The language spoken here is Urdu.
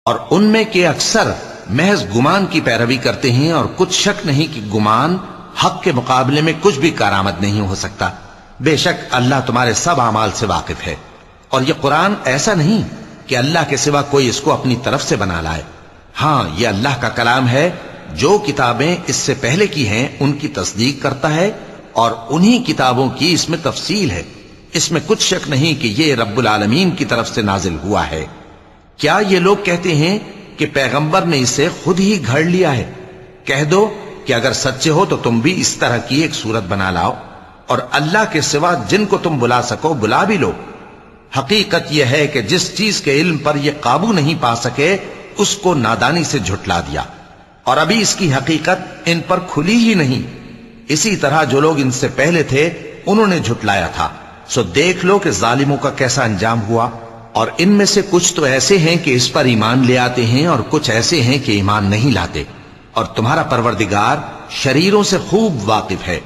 اور ان میں کے اکثر محض گمان کی پیروی کرتے ہیں، اور کچھ شک نہیں کہ گمان حق کے مقابلے میں کچھ بھی کارآمد نہیں ہو سکتا۔ بے شک اللہ تمہارے سب اعمال سے واقف ہے۔ اور یہ قرآن ایسا نہیں کہ اللہ کے سوا کوئی اس کو اپنی طرف سے بنا لائے۔ ہاں، یہ اللہ کا کلام ہے۔ جو کتابیں اس سے پہلے کی ہیں ان کی تصدیق کرتا ہے، اور انہی کتابوں کی اس میں تفصیل ہے۔ اس میں کچھ شک نہیں کہ یہ رب العالمین کی طرف سے نازل ہوا ہے۔ کیا یہ لوگ کہتے ہیں کہ پیغمبر نے اسے خود ہی گھڑ لیا ہے؟ کہہ دو کہ اگر سچے ہو تو تم بھی اس طرح کی ایک صورت بنا لاؤ، اور اللہ کے سوا جن کو تم بلا سکو بلا بھی لو۔ حقیقت یہ ہے کہ جس چیز کے علم پر یہ قابو نہیں پا سکے اس کو نادانی سے جھٹلا دیا، اور ابھی اس کی حقیقت ان پر کھلی ہی نہیں۔ اسی طرح جو لوگ ان سے پہلے تھے انہوں نے جھٹلایا تھا، سو دیکھ لو کہ ظالموں کا کیسا انجام ہوا۔ اور ان میں سے کچھ تو ایسے ہیں کہ اس پر ایمان لے آتے ہیں، اور کچھ ایسے ہیں کہ ایمان نہیں لاتے، اور تمہارا پروردگار شریروں سے خوب واقف ہے۔